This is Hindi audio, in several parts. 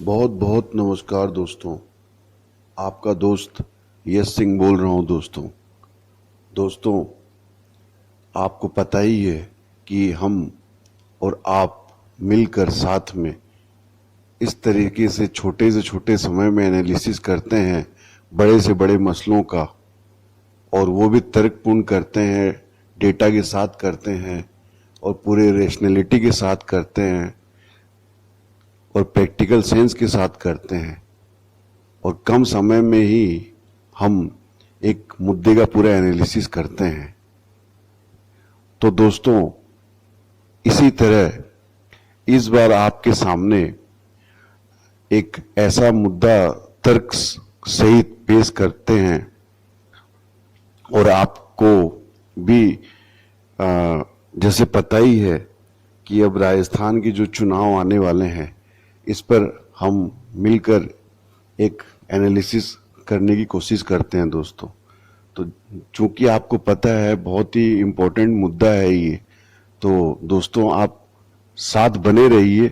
बहुत बहुत नमस्कार दोस्तों। आपका दोस्त यश सिंह बोल रहा हूं। दोस्तों, आपको पता ही है कि हम और आप मिलकर साथ में इस तरीके से छोटे समय में एनालिसिस करते हैं बड़े से बड़े मसलों का, और वो भी तर्कपूर्ण करते हैं, डेटा के साथ करते हैं और पूरे रेशनैलिटी के साथ करते हैं और प्रैक्टिकल सेंस के साथ करते हैं, और कम समय में ही हम एक मुद्दे का पूरा एनालिसिस करते हैं। तो दोस्तों, इसी तरह इस बार आपके सामने एक ऐसा मुद्दा तर्क सहित पेश करते हैं, और आपको भी जैसे पता ही है कि अब राजस्थान के जो चुनाव आने वाले हैं, इस पर हम मिलकर एक एनालिसिस करने की कोशिश करते हैं दोस्तों। तो चूंकि आपको पता है बहुत ही इम्पोर्टेंट मुद्दा है ये, तो दोस्तों आप साथ बने रहिए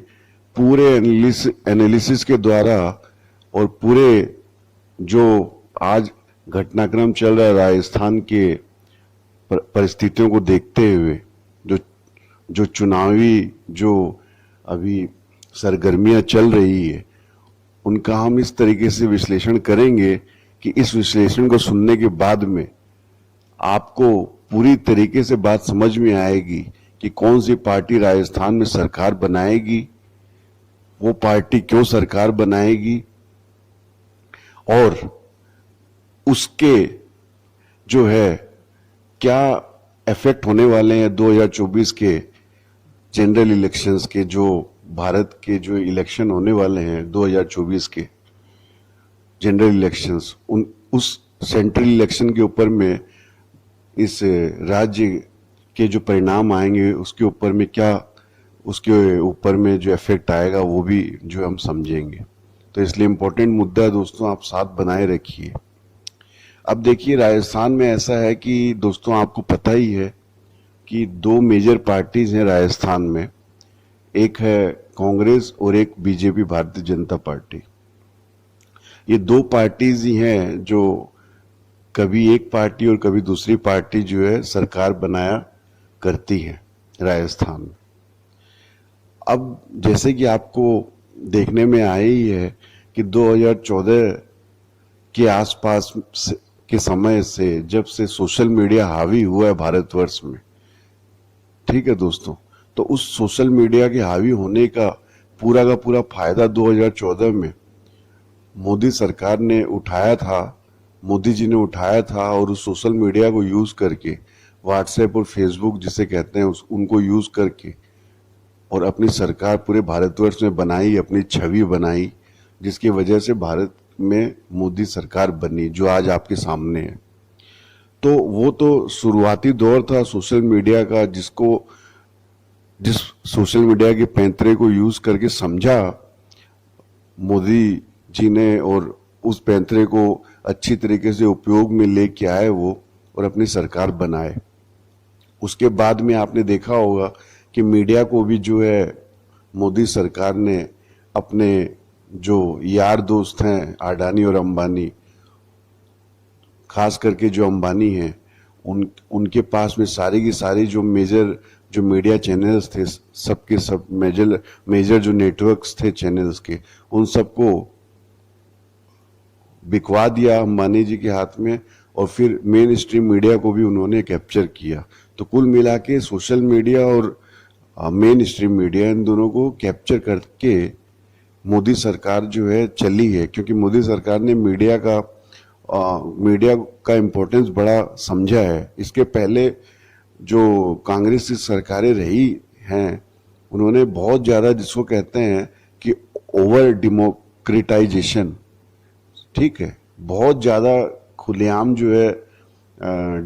पूरे एनालिसिस के द्वारा, और पूरे जो आज घटनाक्रम चल रहा है राजस्थान के परिस्थितियों को देखते हुए, जो जो चुनावी जो अभी सरगर्मियां चल रही है, उनका हम इस तरीके से विश्लेषण करेंगे कि इस विश्लेषण को सुनने के बाद में आपको पूरी तरीके से बात समझ में आएगी कि कौन सी पार्टी राजस्थान में सरकार बनाएगी, वो पार्टी क्यों सरकार बनाएगी, और उसके जो है क्या इफेक्ट होने वाले हैं 2024 के जनरल इलेक्शंस के, जो भारत के जो इलेक्शन होने वाले हैं 2024 के जनरल इलेक्शंस, उस सेंट्रल इलेक्शन के ऊपर में इस राज्य के जो परिणाम आएंगे उसके ऊपर में क्या, उसके ऊपर में जो इफेक्ट आएगा वो भी जो हम समझेंगे। तो इसलिए इम्पोर्टेंट मुद्दा है दोस्तों, आप साथ बनाए रखिए। अब देखिए, राजस्थान में ऐसा है कि दोस्तों आपको पता ही है कि दो मेजर पार्टीज हैं राजस्थान में, एक है कांग्रेस और एक बीजेपी भारतीय जनता पार्टी। ये दो पार्टीज ही हैं जो कभी एक पार्टी और कभी दूसरी पार्टी जो है सरकार बनाया करती है राजस्थान में। अब जैसे कि आपको देखने में आया ही है कि 2014 के आसपास के समय से, जब से सोशल मीडिया हावी हुआ है भारतवर्ष में, ठीक है दोस्तों, तो उस सोशल मीडिया के हावी होने का पूरा फायदा 2014 में मोदी सरकार ने उठाया था, मोदी जी ने उठाया था, और उस सोशल मीडिया को यूज करके, व्हाट्सएप और फेसबुक जिसे कहते हैं उनको यूज करके, और अपनी सरकार पूरे भारतवर्ष में बनाई, अपनी छवि बनाई, जिसकी वजह से भारत में मोदी सरकार बनी जो आज आपके सामने है। तो वो तो शुरुआती दौर था सोशल मीडिया का, जिस सोशल मीडिया के पैंतरे को यूज करके समझा मोदी जी ने, और उस पैंतरे को अच्छी तरीके से उपयोग में लेके आए वो, और अपनी सरकार बनाए। उसके बाद में आपने देखा होगा कि मीडिया को भी जो है मोदी सरकार ने अपने जो यार दोस्त हैं अडानी और अंबानी, खास करके जो अंबानी हैं, उनके पास में सारी की सारी जो मीडिया चैनल्स थे, सबके सब मेजर जो नेटवर्क्स थे चैनल्स के, उन सबको बिकवा दिया अंबानी जी के हाथ में, और फिर मेन स्ट्रीम मीडिया को भी उन्होंने कैप्चर किया। तो कुल मिला के सोशल मीडिया और मेन स्ट्रीम मीडिया, इन दोनों को कैप्चर करके मोदी सरकार जो है चली है, क्योंकि मोदी सरकार ने मीडिया का इम्पोर्टेंस बड़ा समझा है। इसके पहले जो कांग्रेस की सरकारें रही हैं, उन्होंने बहुत ज़्यादा, जिसको कहते हैं कि ओवर डेमोक्रेटाइजेशन, ठीक है, बहुत ज़्यादा खुलेआम जो है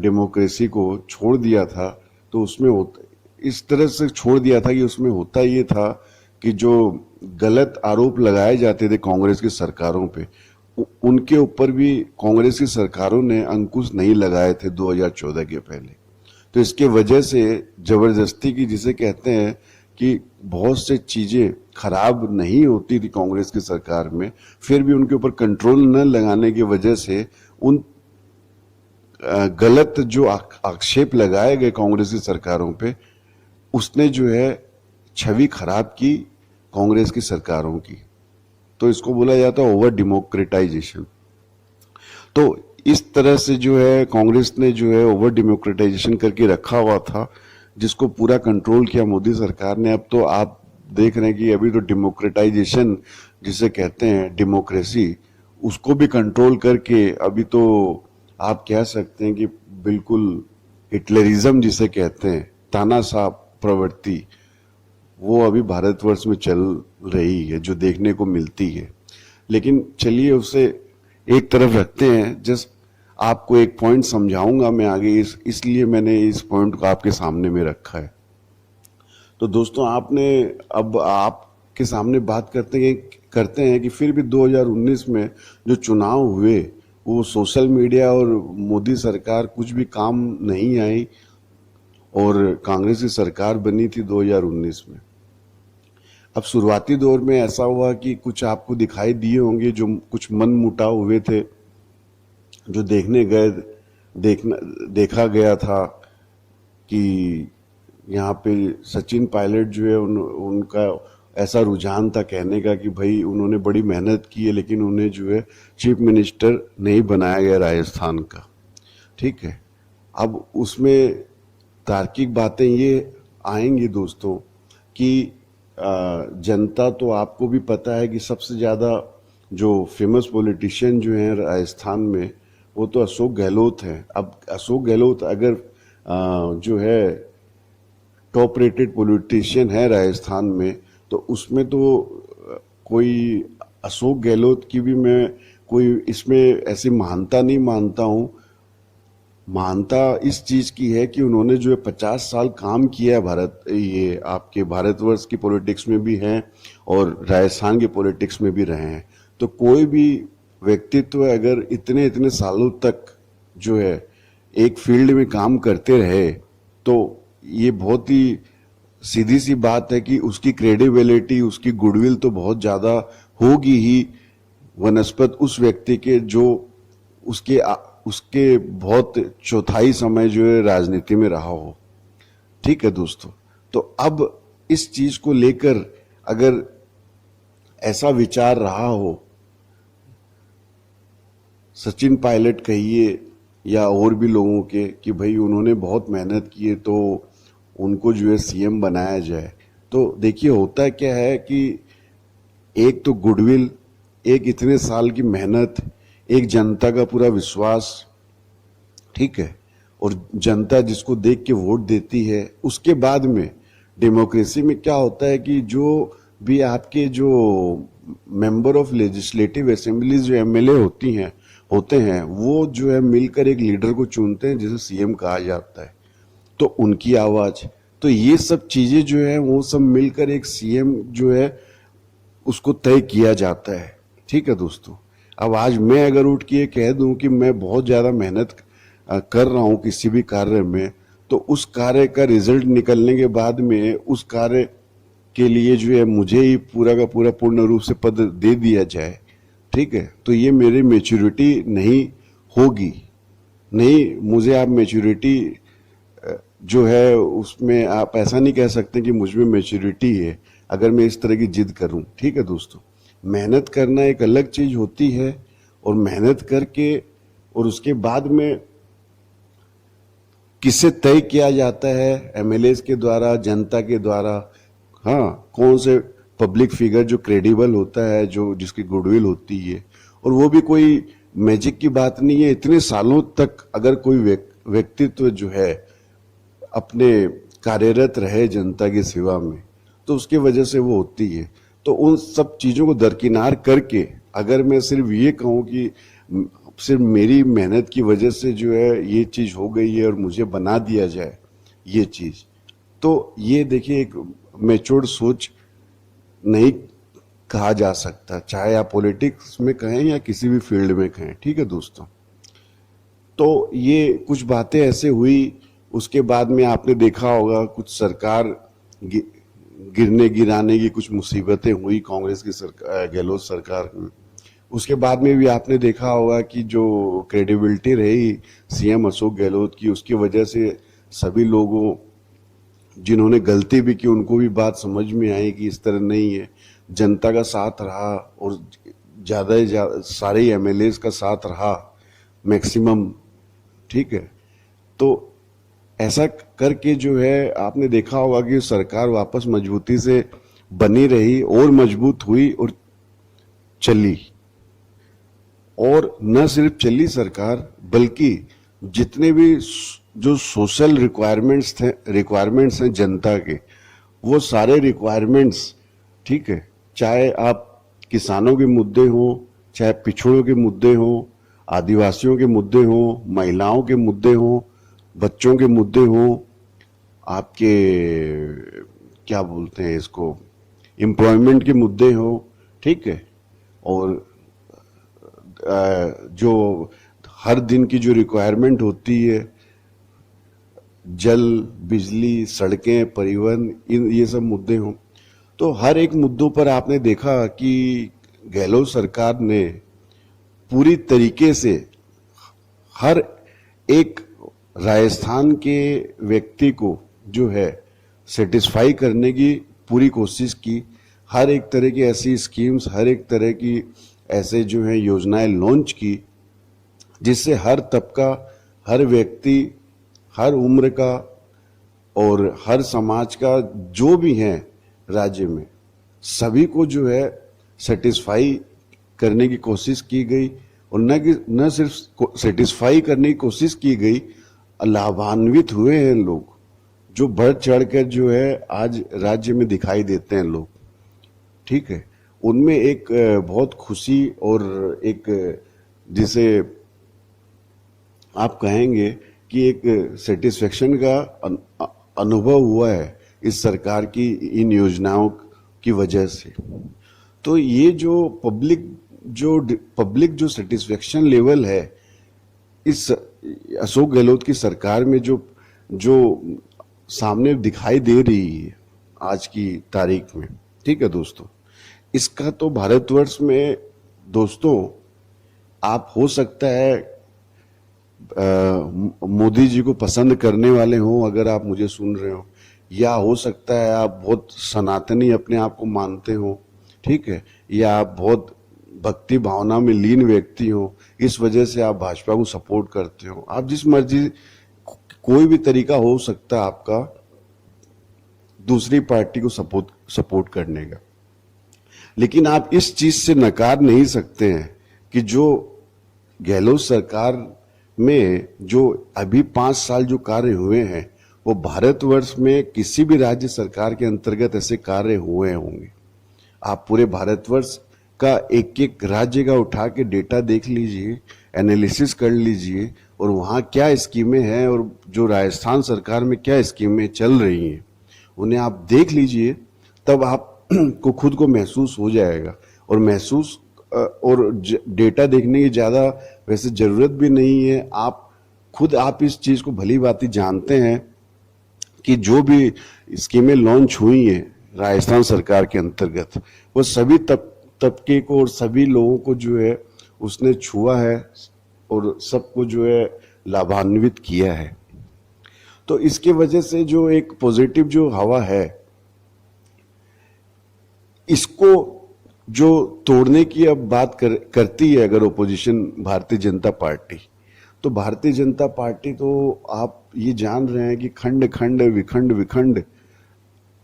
डेमोक्रेसी को छोड़ दिया था। तो उसमें इस तरह से छोड़ दिया था कि उसमें होता ये था कि जो गलत आरोप लगाए जाते थे कांग्रेस की सरकारों पे, उनके ऊपर भी कांग्रेस की सरकारों ने अंकुश नहीं लगाए थे 2014 के पहले। तो इसके वजह से जबरदस्ती की, जिसे कहते हैं कि बहुत से चीजें खराब नहीं होती थी कांग्रेस की सरकार में, फिर भी उनके ऊपर कंट्रोल न लगाने की वजह से उन गलत जो आक्षेप लगाए गए कांग्रेस की सरकारों पे, उसने जो है छवि खराब की कांग्रेस की सरकारों की। तो इसको बोला जाता है ओवर डेमोक्रेटाइजेशन। तो इस तरह से जो है कांग्रेस ने जो है ओवर डेमोक्रेटाइजेशन करके रखा हुआ था, जिसको पूरा कंट्रोल किया मोदी सरकार ने। अब तो आप देख रहे हैं कि अभी तो डेमोक्रेटाइजेशन जिसे कहते हैं डेमोक्रेसी, उसको भी कंट्रोल करके अभी तो आप कह सकते हैं कि बिल्कुल हिटलरिज्म जिसे कहते हैं, तानाशाह प्रवृत्ति, वो अभी भारतवर्ष में चल रही है, जो देखने को मिलती है। लेकिन चलिए उसे एक तरफ रखते हैं। जस्ट आपको एक पॉइंट समझाऊंगा मैं आगे, इसलिए मैंने इस पॉइंट को आपके सामने में रखा है। तो दोस्तों, अब आपके सामने बात करते हैं कि फिर भी 2019 में जो चुनाव हुए, वो सोशल मीडिया और मोदी सरकार कुछ भी काम नहीं आई और कांग्रेस की सरकार बनी थी 2019 में। अब शुरुआती दौर में ऐसा हुआ कि कुछ आपको दिखाई दिए होंगे जो कुछ मन मुटाव हुए थे, जो देखा गया था कि यहाँ पे सचिन पायलट जो है उनका ऐसा रुझान था कहने का कि भाई उन्होंने बड़ी मेहनत की है, लेकिन उन्हें जो है चीफ मिनिस्टर नहीं बनाया गया राजस्थान का। ठीक है, अब उसमें तार्किक बातें ये आएंगी दोस्तों कि जनता, तो आपको भी पता है कि सबसे ज़्यादा जो फेमस पॉलिटिशियन जो हैं राजस्थान में, वो तो अशोक गहलोत हैं। अब अशोक गहलोत अगर जो है टॉप रेटेड पॉलिटिशियन है राजस्थान में, तो उसमें तो कोई अशोक गहलोत की भी मैं कोई इसमें ऐसी महानता नहीं मानता हूँ। महानता इस चीज की है कि उन्होंने जो है 50 साल काम किया है ये आपके भारतवर्ष की पॉलिटिक्स में भी हैं और राजस्थान की पॉलिटिक्स में भी रहे हैं। तो कोई भी व्यक्तित्व अगर इतने इतने सालों तक जो है एक फील्ड में काम करते रहे, तो ये बहुत ही सीधी सी बात है कि उसकी क्रेडिबिलिटी, उसकी गुडविल तो बहुत ज्यादा होगी ही, वनस्पत उस व्यक्ति के जो उसके बहुत चौथाई समय जो है राजनीति में रहा हो। ठीक है दोस्तों, तो अब इस चीज को लेकर अगर ऐसा विचार रहा हो, सचिन पायलट कहिए या और भी लोगों के, कि भाई उन्होंने बहुत मेहनत की है तो उनको जो है सीएम बनाया जाए, तो देखिए होता क्या है कि एक तो गुडविल, एक इतने साल की मेहनत, एक जनता का पूरा विश्वास, ठीक है, और जनता जिसको देख के वोट देती है। उसके बाद में डेमोक्रेसी में क्या होता है कि जो भी आपके जो मेंबर ऑफ लेजिस्लेटिव असेंबलीज जो एमएलए होते हैं, वो जो है मिलकर एक लीडर को चुनते हैं जिसे सीएम कहा जाता है। तो उनकी आवाज, तो ये सब चीजें जो है वो सब मिलकर एक सीएम जो है उसको तय किया जाता है। ठीक है दोस्तों, अब आज मैं अगर उठ के कह दूं कि मैं बहुत ज्यादा मेहनत कर रहा हूं किसी भी कार्य में, तो उस कार्य का रिजल्ट निकलने के बाद में उस कार्य के लिए जो है मुझे ही पूरा का पूरा पूर्ण रूप से पद दे दिया जाए, ठीक है, तो ये मेरी मैच्योरिटी नहीं होगी। नहीं, मुझे आप मैच्योरिटी जो है उसमें आप ऐसा नहीं कह सकते कि मुझ में मैच्योरिटी है अगर मैं इस तरह की जिद करूं। ठीक है दोस्तों, मेहनत करना एक अलग चीज होती है, और मेहनत करके और उसके बाद में किसे तय किया जाता है, एमएलएस के द्वारा, जनता के द्वारा। हाँ, कौन से पब्लिक फिगर जो क्रेडिबल होता है, जो जिसकी गुडविल होती है, और वो भी कोई मैजिक की बात नहीं है। इतने सालों तक अगर कोई व्यक्तित्व जो है अपने कार्यरत रहे जनता की सेवा में, तो उसकी वजह से वो होती है। तो उन सब चीजों को दरकिनार करके अगर मैं सिर्फ ये कहूं कि सिर्फ मेरी मेहनत की वजह से जो है ये चीज हो गई है और मुझे बना दिया जाए ये चीज, तो ये देखिए एक मैच्योर्ड सोच नहीं कहा जा सकता, चाहे आप पॉलिटिक्स में कहें या किसी भी फील्ड में कहें। ठीक है दोस्तों, तो ये कुछ बातें ऐसे हुई। उसके बाद में आपने देखा होगा कुछ सरकार गिरने गिराने की कुछ मुसीबतें हुई कांग्रेस की सरकार, गहलोत सरकार में, उसके बाद में भी आपने देखा होगा कि जो क्रेडिबिलिटी रही सीएम अशोक गहलोत की, उसकी वजह से सभी लोगों जिन्होंने गलती भी की उनको भी बात समझ में आई कि इस तरह नहीं है, जनता का साथ रहा और ज़्यादा से ज़्यादा सारे एमएलएस का साथ रहा मैक्सिमम, ठीक है। तो ऐसा करके जो है आपने देखा होगा कि सरकार वापस मजबूती से बनी रही और मजबूत हुई और चली। और न सिर्फ चली सरकार, बल्कि जितने भी जो सोशल रिक्वायरमेंट्स हैं जनता के, वो सारे रिक्वायरमेंट्स, ठीक है, चाहे आप किसानों के मुद्दे हों, चाहे पिछड़ों के मुद्दे हों, आदिवासियों के मुद्दे हों, महिलाओं के मुद्दे हों, बच्चों के मुद्दे हों, आपके क्या बोलते हैं इसको, एम्प्लॉयमेंट के मुद्दे हों, ठीक है, और जो हर दिन की जो रिक्वायरमेंट होती है, जल, बिजली, सड़कें, परिवहन, इन ये सब मुद्दे हों, तो हर एक मुद्दों पर आपने देखा कि गहलोत सरकार ने पूरी तरीके से हर एक राजस्थान के व्यक्ति को जो है सेटिस्फाई करने की पूरी कोशिश की। हर एक तरह की ऐसी स्कीम्स, हर एक तरह की ऐसे जो है योजनाएं लॉन्च की, जिससे हर तबका, हर व्यक्ति, हर उम्र का और हर समाज का जो भी है राज्य में, सभी को जो है सेटिस्फाई करने की कोशिश की गई। और न सिर्फ सेटिस्फाई करने की कोशिश की गई, लाभान्वित हुए हैं लोग, जो बढ़ चढ़ कर जो है आज राज्य में दिखाई देते हैं लोग, ठीक है। उनमें एक बहुत खुशी और एक जिसे आप कहेंगे कि एक सेटिस्फेक्शन का अनुभव हुआ है इस सरकार की इन योजनाओं की वजह से। तो ये जो पब्लिक जो सेटिस्फेक्शन लेवल है इस अशोक गहलोत की सरकार में जो सामने दिखाई दे रही है आज की तारीख में, ठीक है दोस्तों, इसका तो भारतवर्ष में दोस्तों आप हो सकता है मोदी जी को पसंद करने वाले हो अगर आप मुझे सुन रहे हो, या हो सकता है आप बहुत सनातनी अपने आप को मानते हो, ठीक है, या आप बहुत भक्ति भावना में लीन व्यक्ति हो, इस वजह से आप भाजपा को सपोर्ट करते हो। आप जिस मर्जी, कोई भी तरीका हो सकता है आपका दूसरी पार्टी को सपोर्ट करने का, लेकिन आप इस चीज से नकार नहीं सकते हैं कि जो गहलोत सरकार में जो अभी 5 साल जो कार्य हुए हैं, वो भारतवर्ष में किसी भी राज्य सरकार के अंतर्गत ऐसे कार्य हुए होंगे। आप पूरे भारतवर्ष का एक एक राज्य का उठा के डेटा देख लीजिए, एनालिसिस कर लीजिए, और वहाँ क्या स्कीमें हैं और जो राजस्थान सरकार में क्या स्कीमें चल रही हैं उन्हें आप देख लीजिए, तब आप को खुद को महसूस हो जाएगा। और महसूस और डेटा देखने की ज़्यादा वैसे ज़रूरत भी नहीं है, आप इस चीज़ को भली भांति जानते हैं कि जो भी स्कीमें लॉन्च हुई हैं राजस्थान सरकार के अंतर्गत, वो सभी तबके को और सभी लोगों को जो है उसने छुआ है और सबको जो है लाभान्वित किया है। तो इसके वजह से जो एक पॉजिटिव जो हवा है, इसको जो तोड़ने की अब बात करती है अगर ओपोजिशन भारतीय जनता पार्टी, तो भारतीय जनता पार्टी तो आप ये जान रहे हैं कि खंड खंड विखंड विखंड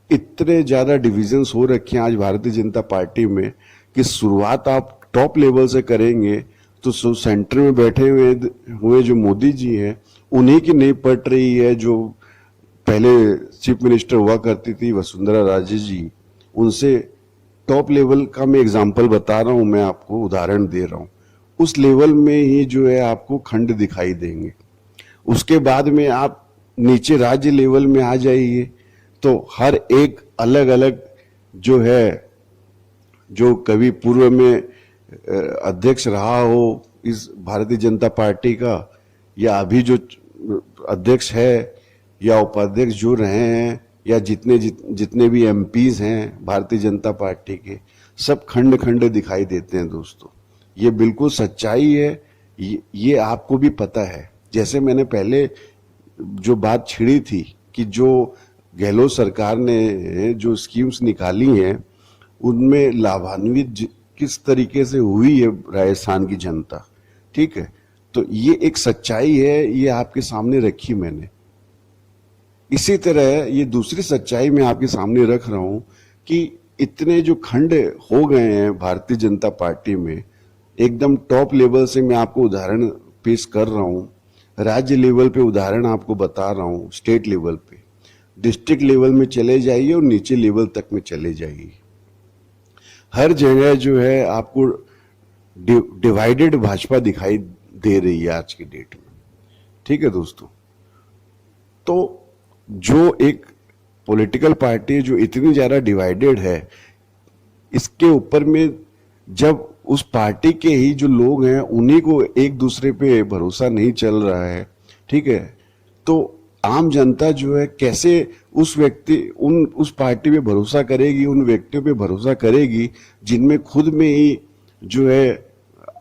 इतने ज्यादा डिविजन्स हो रखे हैं आज भारतीय जनता पार्टी में कि शुरुआत आप टॉप लेवल से करेंगे तो सेंटर में बैठे हुए जो मोदी जी हैं उन्हीं की नहीं पट रही है। जो पहले चीफ मिनिस्टर हुआ करती थी वसुंधरा राजे जी, उनसे टॉप लेवल का मैं एग्जांपल बता रहा हूं, मैं आपको उदाहरण दे रहा हूं, उस लेवल में ही जो है आपको खंड दिखाई देंगे। उसके बाद में आप नीचे राज्य लेवल में आ जाइए तो हर एक अलग अलग जो है, जो कभी पूर्व में अध्यक्ष रहा हो इस भारतीय जनता पार्टी का, या अभी जो अध्यक्ष है या उपाध्यक्ष जो रहे हैं, या जितने भी एमपीज हैं भारतीय जनता पार्टी के, सब खंड खंड दिखाई देते हैं दोस्तों। ये बिल्कुल सच्चाई है, ये आपको भी पता है। जैसे मैंने पहले जो बात छिड़ी थी कि जो गहलोत सरकार ने जो स्कीम्स निकाली हैं उनमें लाभान्वित किस तरीके से हुई है राजस्थान की जनता, ठीक है। तो ये एक सच्चाई है, ये आपके सामने रखी मैंने। इसी तरह ये दूसरी सच्चाई मैं आपके सामने रख रहा हूं कि इतने जो खंड हो गए हैं भारतीय जनता पार्टी में, एकदम टॉप लेवल से मैं आपको उदाहरण पेश कर रहा हूं, राज्य लेवल पे उदाहरण आपको बता रहा हूं, स्टेट लेवल पे, डिस्ट्रिक्ट लेवल में चले जाइए और नीचे लेवल तक में चले जाइए। हर जगह जो है आपको डिवाइडेड भाजपा दिखाई दे रही है आज की डेट में, ठीक है दोस्तों। तो जो एक पॉलिटिकल पार्टी जो इतनी ज्यादा डिवाइडेड है, इसके ऊपर में जब उस पार्टी के ही जो लोग हैं उन्हीं को एक दूसरे पे भरोसा नहीं चल रहा है, ठीक है, तो आम जनता जो है कैसे उस पार्टी पे भरोसा करेगी, उन व्यक्तियों पे भरोसा करेगी जिनमें खुद में ही जो है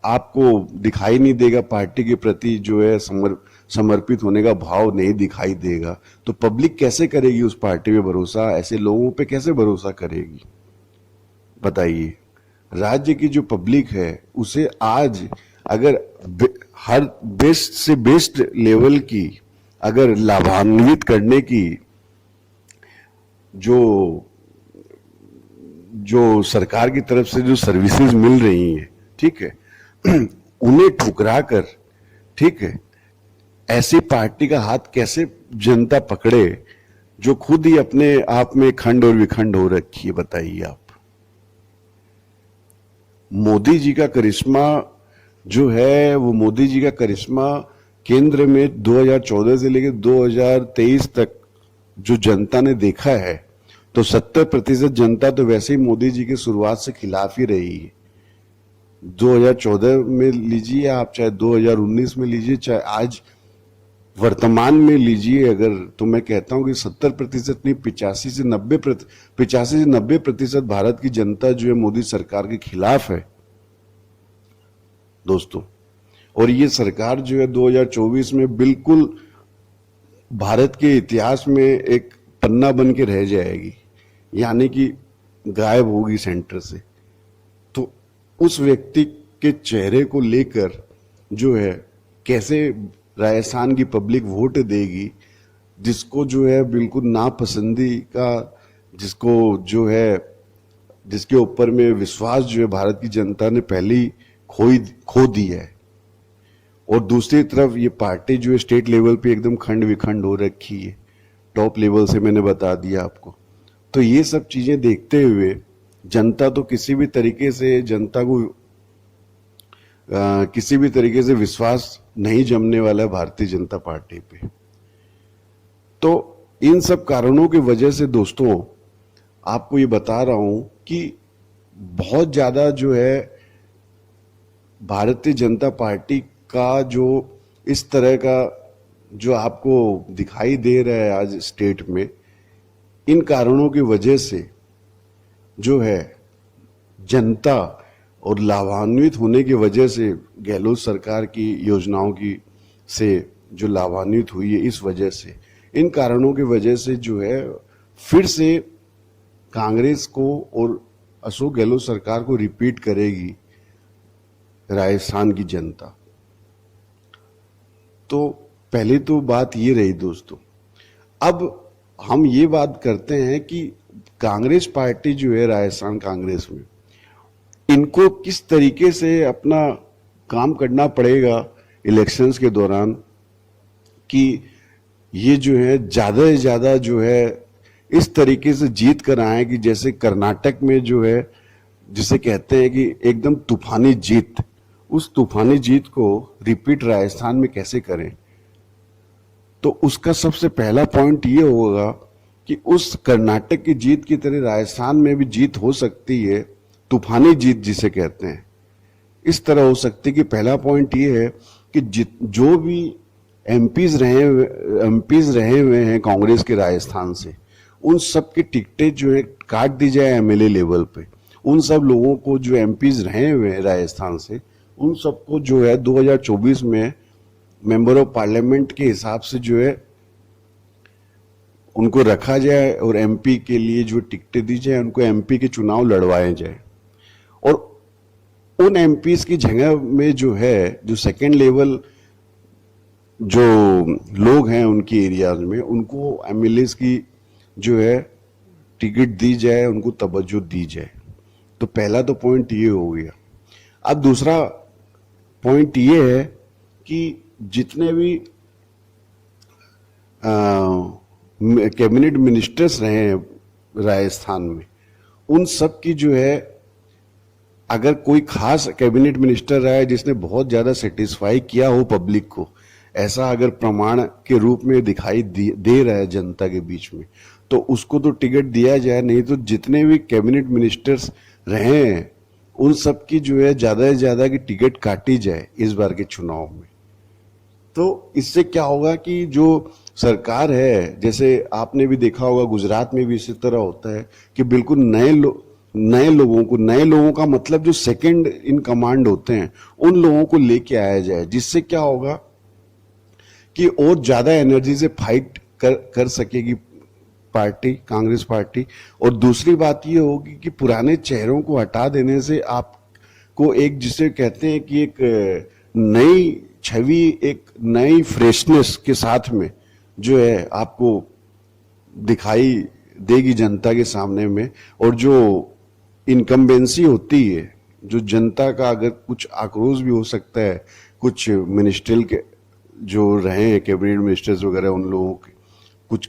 आपको दिखाई नहीं देगा, पार्टी के प्रति जो है समर्पित होने का भाव नहीं दिखाई देगा। तो पब्लिक कैसे करेगी उस पार्टी पे भरोसा, ऐसे लोगों पे कैसे भरोसा करेगी बताइए। राज्य की जो पब्लिक है उसे आज अगर हर बेस्ट से बेस्ट लेवल की अगर लाभान्वित करने की जो सरकार की तरफ से जो सर्विसेज मिल रही हैं, ठीक है, उन्हें ठुकरा कर, ठीक है, ऐसी पार्टी का हाथ कैसे जनता पकड़े जो खुद ही अपने आप में खंड और विखंड हो रखी है, बताइए आप। मोदी जी का करिश्मा जो है वो मोदी जी का करिश्मा केंद्र में 2014 से लेकर 2023 तक जो जनता ने देखा है, तो 70% जनता तो वैसे ही मोदी जी की शुरुआत से खिलाफ ही रही है। 2014 में लीजिए आप, चाहे 2019 में लीजिए, चाहे आज वर्तमान में लीजिए अगर, तो मैं कहता हूं कि 70% नहीं, 85 से 90% भारत की जनता जो है मोदी सरकार के खिलाफ है दोस्तों। और ये सरकार जो है 2024 में बिल्कुल भारत के इतिहास में एक पन्ना बन के रह जाएगी, यानी कि गायब होगी सेंटर से। तो उस व्यक्ति के चेहरे को लेकर जो है कैसे राजस्थान की पब्लिक वोट देगी, जिसको जो है बिल्कुल नापसंदी का, जिसको जो है जिसके ऊपर में विश्वास जो है भारत की जनता ने पहले ही खो दिया है। और दूसरी तरफ ये पार्टी जो है स्टेट लेवल पे एकदम खंड विखंड हो रखी है, टॉप लेवल से मैंने बता दिया आपको। तो ये सब चीजें देखते हुए जनता तो किसी भी तरीके से जनता को किसी भी तरीके से विश्वास नहीं जमने वाला है भारतीय जनता पार्टी पे। तो इन सब कारणों की वजह से दोस्तों आपको ये बता रहा हूं कि बहुत ज्यादा जो है भारतीय जनता पार्टी का जो इस तरह का जो आपको दिखाई दे रहा है आज स्टेट में, इन कारणों की वजह से जो है जनता और लाभान्वित होने की वजह से गहलोत सरकार की योजनाओं की से जो लाभान्वित हुई है, इस वजह से, इन कारणों की वजह से जो है फिर से कांग्रेस को और अशोक गहलोत सरकार को रिपीट करेगी राजस्थान की जनता। तो पहले तो बात ये रही दोस्तों। अब हम ये बात करते हैं कि कांग्रेस पार्टी जो है राजस्थान कांग्रेस में, इनको किस तरीके से अपना काम करना पड़ेगा इलेक्शंस के दौरान कि ये जो है ज्यादा से ज्यादा जो है इस तरीके से जीत कर आए कि जैसे कर्नाटक में जो है जिसे कहते हैं कि एकदम तूफानी जीत, उस तूफानी जीत को रिपीट राजस्थान में कैसे करें। तो उसका सबसे पहला पॉइंट ये होगा कि उस कर्नाटक की जीत की तरह राजस्थान में भी जीत हो सकती है, तूफानी जीत जिसे कहते हैं, इस तरह हो सकती है कि पहला पॉइंट ये है कि जो भी एमपीज रहे हुए हैं कांग्रेस के राजस्थान से, उन सब की टिकटें जो है काट दी जाए एमएलए लेवल पे। उन सब लोगों को जो एमपीज रहे हुए हैं राजस्थान से, उन सबको जो है 2024 में मेंबर ऑफ पार्लियामेंट के हिसाब से जो है उनको रखा जाए और एमपी के लिए जो टिकटें दी जाए, उनको एमपी के चुनाव लड़वाए जाए। और उन एमपीज की जगह में जो है, जो सेकेंड लेवल जो लोग हैं उनके एरियाज में, उनको एमएलए की जो है टिकट दी जाए, उनको तवज्जो दी जाए। तो पहला तो पॉइंट ये हो गया। अब दूसरा पॉइंट ये है कि जितने भी कैबिनेट मिनिस्टर्स रहे हैं राजस्थान में, उन सब की जो है, अगर कोई खास कैबिनेट मिनिस्टर रहा है जिसने बहुत ज्यादा सेटिस्फाई किया हो पब्लिक को, ऐसा अगर प्रमाण के रूप में दिखाई दे रहा है जनता के बीच में, तो उसको तो टिकट दिया जाए। नहीं तो जितने भी कैबिनेट मिनिस्टर्स रहे हैं उन सब की जो है ज्यादा से ज्यादा की टिकट काटी जाए इस बार के चुनाव में। तो इससे क्या होगा कि जो सरकार है, जैसे आपने भी देखा होगा गुजरात में भी इसी तरह होता है कि बिल्कुल नए लोगों का मतलब जो सेकंड इन कमांड होते हैं, उन लोगों को लेके आया जाए, जिससे क्या होगा कि और ज्यादा एनर्जी से फाइट कर सकेगी पार्टी, कांग्रेस पार्टी। और दूसरी बात ये होगी कि पुराने चेहरों को हटा देने से आपको एक, जिसे कहते हैं कि एक नई छवि, एक नई फ्रेशनेस के साथ में जो है आपको दिखाई देगी जनता के सामने में। और जो इनकम्बेंसी होती है, जो जनता का अगर कुछ आक्रोश भी हो सकता है, कुछ मिनिस्ट्रियल के जो रहे कैबिनेट मिनिस्टर्स वगैरह, उन लोगों के कुछ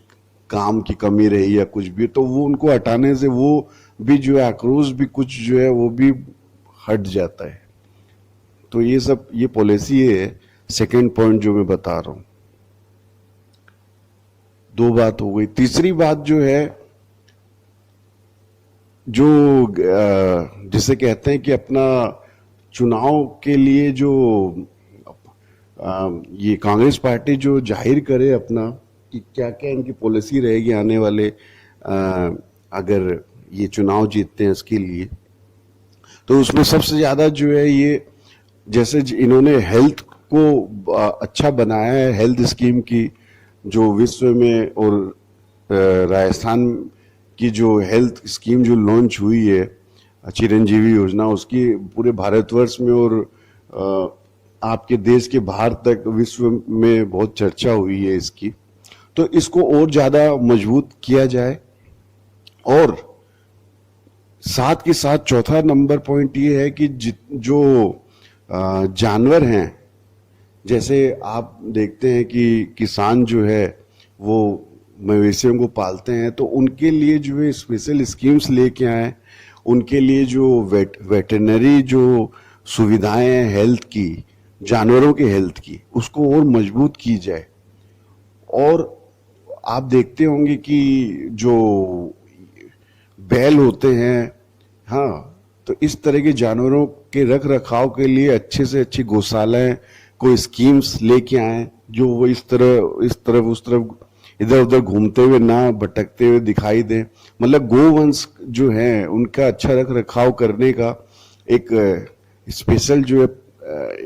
काम की कमी रही या कुछ भी, तो वो उनको हटाने से वो भी जो है आक्रोश भी कुछ जो है वो भी हट जाता है। तो ये सब, ये पॉलिसी है। सेकंड पॉइंट जो मैं बता रहा हूं, दो बात हो गई। तीसरी बात जो है, जो जिसे कहते हैं कि अपना चुनाव के लिए जो ये कांग्रेस पार्टी जो जाहिर करे अपना कि क्या क्या इनकी पॉलिसी रहेगी आने वाले, अगर ये चुनाव जीतते हैं इसके लिए, तो उसमें सबसे ज्यादा जो है ये, जैसे इन्होंने हेल्थ को अच्छा बनाया है, हेल्थ स्कीम की जो विश्व में, और राजस्थान की जो हेल्थ स्कीम जो लॉन्च हुई है, चिरंजीवी योजना, उसकी पूरे भारतवर्ष में और आपके देश के बाहर तक विश्व में बहुत चर्चा हुई है इसकी। तो इसको और ज्यादा मजबूत किया जाए। और साथ के साथ चौथा नंबर पॉइंट ये है कि जो जानवर हैं, जैसे आप देखते हैं कि किसान जो है वो मवेशियों को पालते हैं, तो उनके लिए जो है स्पेशल स्कीम्स लेके आए, उनके लिए जो वेटरनरी जो सुविधाएं हैं हेल्थ की, जानवरों के हेल्थ की, उसको और मजबूत की जाए। और आप देखते होंगे कि जो बैल होते हैं, हाँ, तो इस तरह के जानवरों के रख रखाव के लिए अच्छे से अच्छी गौशालाएं, कोई स्कीम्स लेके आए जो वो इस तरफ उस तरफ इधर उधर घूमते हुए ना भटकते हुए दिखाई दे। मतलब गोवंश जो है उनका अच्छा रख रखाव करने का एक स्पेशल जो है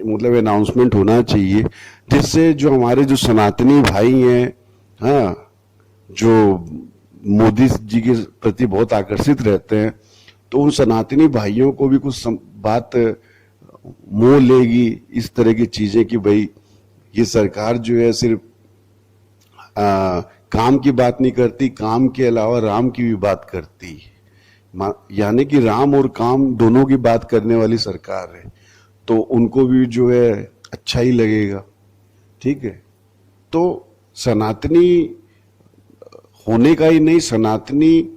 मतलब अनाउंसमेंट होना चाहिए, जिससे जो हमारे जो सनातनी भाई हैं, हाँ, जो मोदी जी के प्रति बहुत आकर्षित रहते हैं, तो उन सनातनी भाइयों को भी कुछ बात मोह लेगी इस तरह की चीजें कि भाई ये सरकार जो है सिर्फ काम की बात नहीं करती, काम के अलावा राम की भी बात करती है। यानी कि राम और काम दोनों की बात करने वाली सरकार है, तो उनको भी जो है अच्छा ही लगेगा। ठीक है, तो सनातनी होने का ही नहीं, सनातनी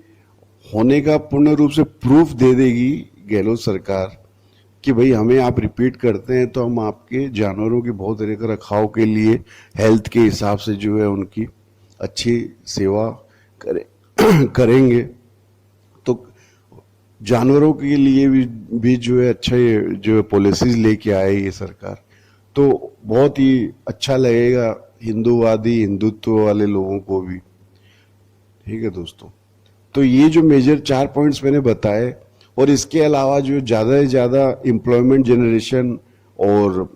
होने का पूर्ण रूप से प्रूफ दे देगी गहलोत सरकार कि भाई हमें आप रिपीट करते हैं तो हम आपके जानवरों की बहुत रख रखाव के लिए हेल्थ के हिसाब से जो है उनकी अच्छी सेवा करेंगे। तो जानवरों के लिए भी जो है अच्छा जो पॉलिसीज लेके आए ये सरकार, तो बहुत ही अच्छा लगेगा हिंदूवादी हिंदुत्व वाले लोगों को भी। ठीक है दोस्तों। तो ये जो मेजर 4 पॉइंट्स मैंने बताए, और इसके अलावा जो ज़्यादा से ज़्यादा एम्प्लॉयमेंट जनरेशन और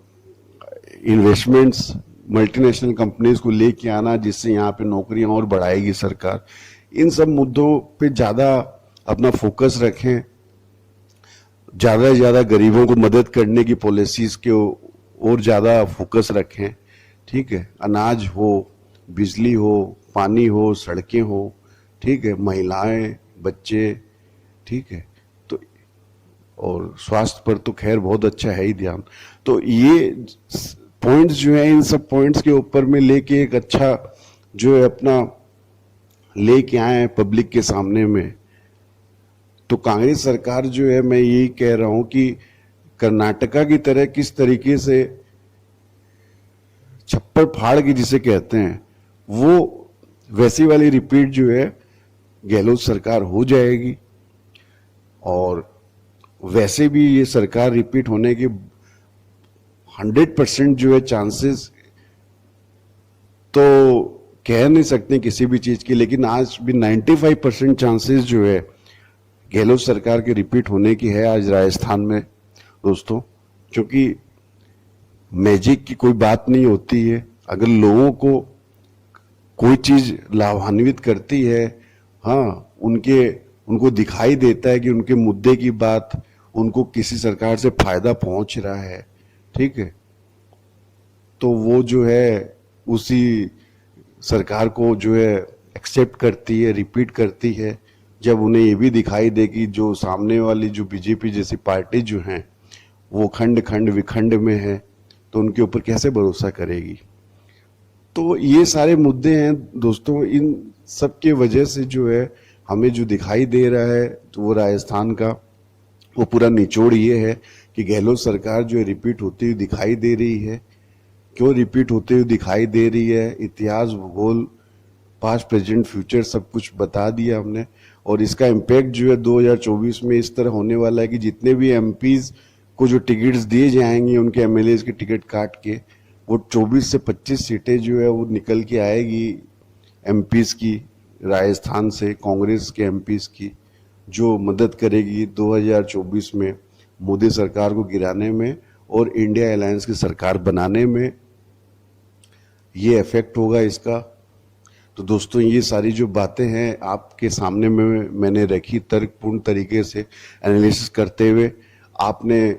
इन्वेस्टमेंट्स मल्टीनेशनल कंपनीज को लेके आना, जिससे यहाँ पे नौकरियां और बढ़ाएगी सरकार, इन सब मुद्दों पे ज़्यादा अपना फोकस रखें। ज़्यादा से ज़्यादा गरीबों को मदद करने की पॉलिसीज़ के और ज़्यादा फोकस रखें, ठीक है। अनाज हो, बिजली हो, पानी हो, सड़कें हो, ठीक है, महिलाएं, बच्चे, ठीक है। तो और स्वास्थ्य पर तो खैर बहुत अच्छा है ही ध्यान। तो ये पॉइंट्स जो है, इन सब पॉइंट्स के ऊपर में लेके एक अच्छा जो है अपना लेके आए हैं पब्लिक के सामने में। तो कांग्रेस सरकार जो है, मैं यही कह रहा हूं कि कर्नाटका की तरह किस तरीके से छप्पर फाड़ के जिसे कहते हैं, वो वैसी वाली रिपीट जो है गहलोत सरकार हो जाएगी। और वैसे भी ये सरकार रिपीट होने के 100% जो है चांसेस तो कह नहीं सकते किसी भी चीज की, लेकिन आज भी 95% चांसेस जो है गहलोत सरकार के रिपीट होने की है आज राजस्थान में दोस्तों। क्योंकि मैजिक की कोई बात नहीं होती है, अगर लोगों को कोई चीज लाभान्वित करती है, हाँ, उनको दिखाई देता है कि उनके मुद्दे की बात उनको किसी सरकार से फायदा पहुंच रहा है, ठीक है, तो वो जो है उसी सरकार को जो है एक्सेप्ट करती है, रिपीट करती है। जब उन्हें ये भी दिखाई दे कि जो सामने वाली जो बीजेपी जैसी पार्टी जो हैं वो खंड खंड विखंड में है, तो उनके ऊपर कैसे भरोसा करेगी। तो ये सारे मुद्दे हैं दोस्तों, इन सब के वजह से जो है हमें जो दिखाई दे रहा है, तो वो राजस्थान का वो पूरा निचोड़ ये है कि गहलोत सरकार जो है रिपीट होती हुई दिखाई दे रही है। क्यों रिपीट होते हुए दिखाई दे रही है? इतिहास, भूगोल, पास्ट, प्रेजेंट, फ्यूचर सब कुछ बता दिया हमने। और इसका इम्पैक्ट जो है 2024 में इस तरह होने वाला है कि जितने भी एमपीज को जो टिकट्स दिए जाएंगे उनके एमएलएज की टिकट काट के, वो 24 से 25 सीटें जो है वो निकल के आएगी एमपीज की राजस्थान से, कांग्रेस के एमपीज की, जो मदद करेगी 2024 में मोदी सरकार को गिराने में और इंडिया अलायंस की सरकार बनाने में। ये इफेक्ट होगा इसका। तो दोस्तों, ये सारी जो बातें हैं आपके सामने में मैंने रखी तर्कपूर्ण तरीके से एनालिसिस करते हुए, आपने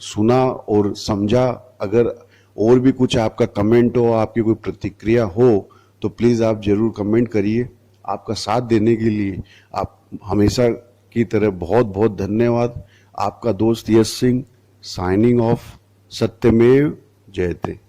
सुना और समझा। अगर और भी कुछ आपका कमेंट हो, आपकी कोई प्रतिक्रिया हो, तो प्लीज़ आप जरूर कमेंट करिए। आपका साथ देने के लिए आप हमेशा की तरह बहुत बहुत धन्यवाद। आपका दोस्त यश सिंह, साइनिंग ऑफ। सत्यमेव जयते।